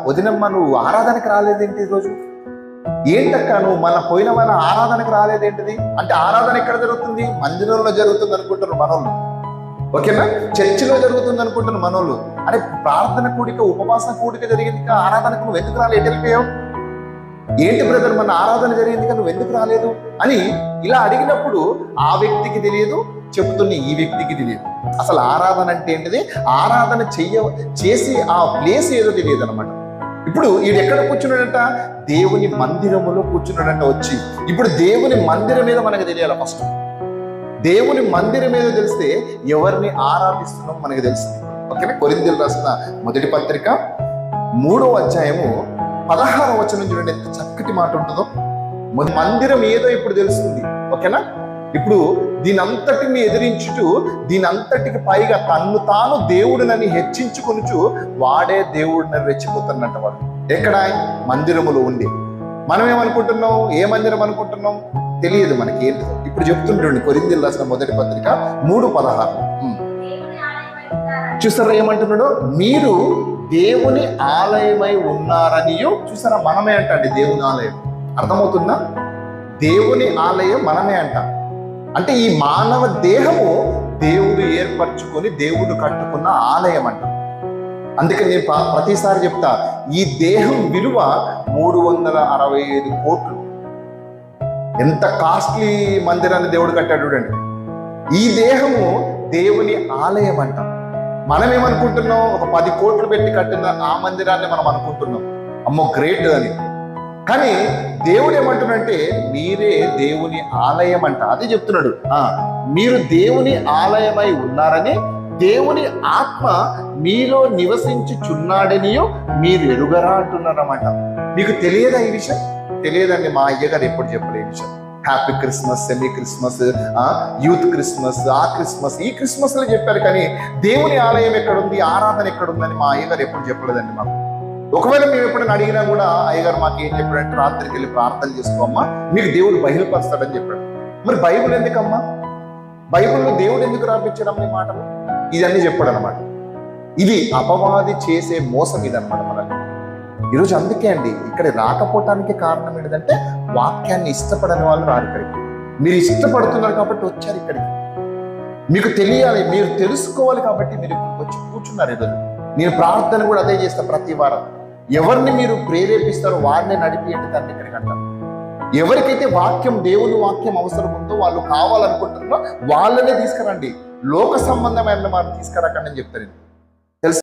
వదినమ్మ నువ్వు ఆరాధనకి రాలేదేంటి ఈరోజు? ఏంటక్క నువ్వు పోయిన మన ఆరాధనకి రాలేదేంటిది అంటే, ఆరాధన ఎక్కడ జరుగుతుంది? మందిరంలో జరుగుతుంది అనుకుంటున్నారు మనోళ్ళు. ఓకేనా? చర్చిలో జరుగుతుంది అనుకుంటున్నారు మనోళ్ళు. అంటే ప్రార్థన కూడిక, ఉపవాస కూడిక జరిగింది, ఆరాధనకు నువ్వు ఎందుకు రాలేదు? వెళ్ళిపోయావు. ఏంటి బ్రదర్ మన ఆరాధన జరిగింది కానీ నువ్వు ఎందుకు రాలేదు అని ఇలా అడిగినప్పుడు ఆ వ్యక్తికి తెలియదు, చెబుతున్న ఈ వ్యక్తికి తెలియదు. అసలు ఆరాధన అంటే ఏంటిది, ఆరాధన చేసి ఆ ప్లేస్ ఏదో తెలియదు అనమాట. ఇప్పుడు వీడు ఎక్కడ కూర్చున్నాడంట? దేవుని మందిరములో కూర్చున్నాడంట వచ్చి. ఇప్పుడు దేవుని మందిరం మీద మనకు తెలియాలి. ఫస్ట్ దేవుని మందిరం మీద తెలిస్తే ఎవరిని ఆరాధిస్తున్నాం మనకు తెలుస్తుంది. ఓకేనా? కొరింథీయులకు రాసిన మొదటి పత్రిక 3వ అధ్యాయము 16వ వచనం చూడండి, ఎంత చక్కటి మాట ఉంటుందో. మందిరం ఏదో ఇప్పుడు తెలుస్తుంది. ఓకేనా? ఇప్పుడు దీనంతటిని ఎదిరించుటూ, దీనంతటికి పైగా తన్ను తాను దేవుడినని హెచ్చించుకొనుచు వాడే దేవుడిని రెచ్చిపోతున్నట్టు వాడు. ఎక్కడ? మందిరములో ఉండి. మనం ఏమనుకుంటున్నాం? ఏ మందిరం అనుకుంటున్నాం? తెలియదు మనకి ఏంటిదో. ఇప్పుడు చెప్తుండండి కొరింథీయులకు రాసిన మొదటి పత్రిక 3:16. చూసారా ఏమంటున్నాడు? మీరు దేవుని ఆలయమై ఉన్నారనియో. చూసారా? మనమే అంటండి దేవుని ఆలయం. అర్థమవుతుందా? దేవుని ఆలయం మనమే అంట. అంటే ఈ మానవ దేహము దేవుడు ఏర్పరచుకొని దేవుడు కట్టుకున్న ఆలయం అంట. అందుకని నేను ప్రతిసారి చెప్తా, ఈ దేహం విలువ 365 కోట్లు. ఎంత కాస్ట్లీ మందిరాన్ని దేవుడు కట్టాడు చూడండి. ఈ దేహము దేవుని ఆలయం అంట. మనం ఏమనుకుంటున్నాం? ఒక 10 కోట్లు పెట్టి కట్టిన ఆ మందిరాన్ని మనం అనుకుంటున్నాం అమ్మో గ్రేట్ అని. కానీ దేవుడు ఏమంటున్నాడంటే మీరే దేవుని ఆలయం అంట. అదే చెప్తున్నాడు, మీరు దేవుని ఆలయమై ఉన్నారని, దేవుని ఆత్మ మీలో నివసించుచున్నాడనియో మీరు ఎరుగరా అంటున్నారన్నమాట. మీకు తెలియదా ఈ విషయం? తెలియదండి. మా అయ్యగారు ఎప్పుడు చెప్పలే ఈ విషయం. Happy Christmas, semi Christmas, youth Christmas, ఆ క్రిస్మస్, ఈ క్రిస్మస్లో చెప్పారు. కానీ దేవుని ఆలయం ఎక్కడుంది, ఆరాధన ఎక్కడుందని మా అయ్యగారు ఎప్పుడు చెప్పలేదండి మాకు. ఒకవేళ మేము ఎప్పుడైనా అడిగినా కూడా అయ్యగారు మాకు ఏం చెప్పాడంటే, రాత్రికి వెళ్ళి ప్రార్థన చేసుకోమ్మా, మీకు దేవుడు బయలుపరుస్తాడని చెప్పాడు. మరి బైబుల్ ఎందుకమ్మా? బైబుల్లో దేవుడు ఎందుకు రాపించడం ఈ మాటలు? ఇదన్నీ చెప్పాడు అనమాట. ఇది అపవాది చేసే మోసం ఇదనమాట మనకి ఈరోజు. అందుకే అండి ఇక్కడ రాకపోవటానికి కారణం ఏంటంటే, వాక్యాన్ని ఇష్టపడని వాళ్ళు రారు ఇక్కడికి. మీరు ఇష్టపడుతున్నారు కాబట్టి వచ్చారు ఇక్కడికి. మీకు తెలియాలి, మీరు తెలుసుకోవాలి కాబట్టి మీరు వచ్చి కూర్చున్నారు ఈరోజు. నేను ప్రార్థన కూడా అదే చేస్తా ప్రతి వారం. ఎవరిని మీరు ప్రేరేపిస్తారో వారిని నడిపియండి దాన్ని ఇక్కడికి అంటారు. ఎవరికైతే వాక్యం, దేవుని వాక్యం అవసరం ఉందో, వాళ్ళు కావాలనుకుంటున్నారో వాళ్ళనే తీసుకురండి. లోక సంబంధమైన వారిని తీసుకురాకండి అని చెప్తారు. తెలుసు.